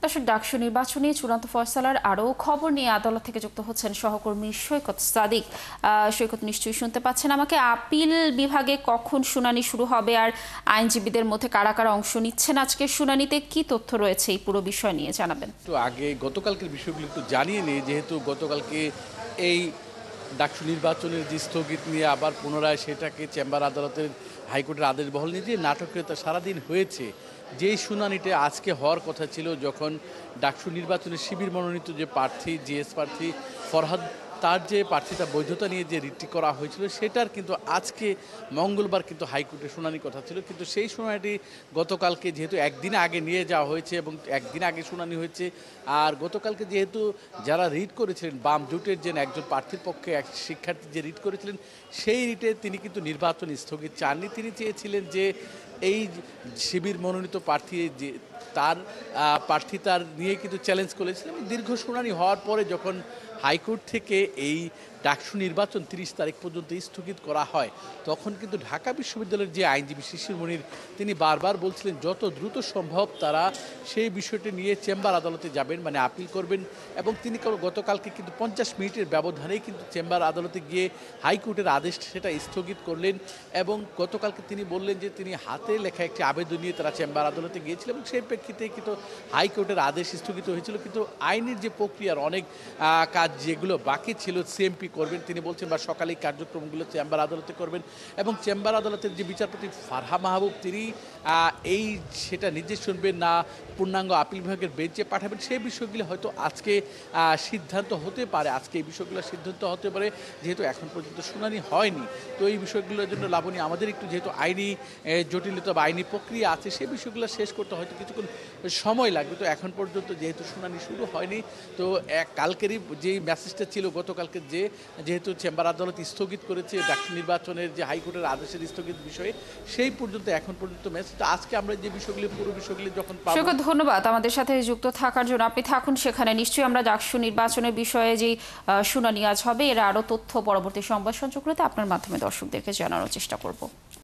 দর্শক, ডাকসু নির্বাচনে চূড়ান্ত ফয়সালার আরও খবর নিয়ে আদালত থেকে যুক্ত হচ্ছেন সহকর্মী সৈকত সাদিক। সৈকত, নিশ্চয়ই শুনতে পাচ্ছেন আমাকে। আপিল বিভাগে কখন শুনানি শুরু হবে, আর আইনজীবীদের মধ্যে কারা কারা অংশ নিচ্ছেন আজকের শুনানিতে, কি তথ্য রয়েছে এই পুরো বিষয় নিয়ে জানাবেন। একটু আগে গতকালকের বিষয়গুলো একটু জানিয়ে নিই, যেহেতু গতকালকে এই ডাকসু নির্বাচনের যে স্থগিত নিয়ে আবার পুনরায় সেটাকে চেম্বার আদালতের হাইকোর্টের আদেশ বহাল নিয়ে যে নাটকীয়তা সারাদিন হয়েছে। যেই শুনানিটা আজকে হওয়ার কথা ছিল, যখন ডাকসু নির্বাচনের শিবির মনোনীত যে প্রার্থী জিএস প্রার্থী ফরহাদ, তার যে প্রার্থিতা বৈধতা নিয়ে যে রিটটি করা হয়েছিল, সেটার কিন্তু আজকে মঙ্গলবার কিন্তু হাইকোর্টে শুনানি কথা ছিল। কিন্তু সেই শুনানিটি গতকালকে যেহেতু একদিন আগে নিয়ে যাওয়া হয়েছে এবং একদিন আগে শুনানি হয়েছে, আর গতকালকে যেহেতু যারা রিট করেছিলেন বাম জোটের যে একজন প্রার্থীর পক্ষে এক শিক্ষার্থী যে রিট করেছিলেন, সেই রিটে তিনি কিন্তু নির্বাচন স্থগিত চাননি। তিনি চেয়েছিলেন যে এই শিবির মনোনীত প্রার্থী যে তার প্রার্থিতার নিয়ে কিন্তু চ্যালেঞ্জ করেছিলেন। দীর্ঘ শুনানি হওয়ার পরে যখন হাইকোর্ট থেকে এই ডাকসু নির্বাচন 30 তারিখ পর্যন্ত স্থগিত করা হয়, তখন কিন্তু ঢাকা বিশ্ববিদ্যালয়ের যে আইনজীবী শিশির মনির, তিনি বারবার বলছিলেন যত দ্রুত সম্ভব তারা সেই বিষয়টি নিয়ে চেম্বার আদালতে যাবেন, মানে আপিল করবেন। এবং তিনি গতকালকে কিন্তু 50 মিনিটের ব্যবধানেই কিন্তু চেম্বার আদালতে গিয়ে হাইকোর্টের আদেশ সেটা স্থগিত করলেন। এবং গতকালকে তিনি বললেন যে তিনি হাতে লেখা একটি আবেদন নিয়ে তারা চেম্বার আদালতে গিয়েছিলেন এবং সেই প্রেক্ষিতে কিন্তু হাইকোর্টের আদেশ স্থগিত হয়েছিল। কিন্তু আইনের যে প্রক্রিয়ার অনেক কাজ যেগুলো বাকি ছিল, সিএমপি করবেন তিনি বলছেন, বা সকালেই কার্যক্রমগুলো চেম্বার আদালতে করবেন। এবং চেম্বার আদালতের যে বিচারপতি ফারহা মাহবুব, তিনি এই সেটা নিজে শুনবেন না পূর্ণাঙ্গ আপিল বিভাগের বেঞ্চে পাঠাবেন, সেই বিষয়গুলো হয়তো আজকে সিদ্ধান্ত হতে পারে। আজকে এই বিষয়গুলো সিদ্ধান্ত হতে পারে, যেহেতু এখন পর্যন্ত শুনানি হয়নি। তো এই বিষয়গুলোর জন্য লাবণী, আমাদের একটু যেহেতু আইনি জটিলতা বা আইনি প্রক্রিয়া আছে, সেই বিষয়গুলো শেষ করতে হয়তো কিছুক্ষণ সময় লাগবে। তো এখন পর্যন্ত যেহেতু শুনানি শুরু হয়নি, তো কালকেরই যেই মেসেজটা ছিল গতকালকে, যেহেতু চেম্বার আদালত স্থগিত করেছে ডাকসু নির্বাচনের যে হাইকোর্টের আদেশের স্থগিত বিষয়ে, সেই পর্যন্ত এখন পর্যন্ত মেসেজটা আজকে আমরা যে বিষয়গুলি পুরো বিষয়গুলি যখন পাবো। সৈকত, ধন্যবাদ আমাদের সাথে যুক্ত থাকার জন্য। আপনি থাকুন সেখানে। নিশ্চয়ই আমরা ডাকসু নির্বাচনের বিষয়ে যে শুনানি আজ হবে, এর আরও তথ্য পরবর্তী সংবাদ সংযোগগুলোতে আপনার মাধ্যমে দর্শকদেরকে জানানোর চেষ্টা করব।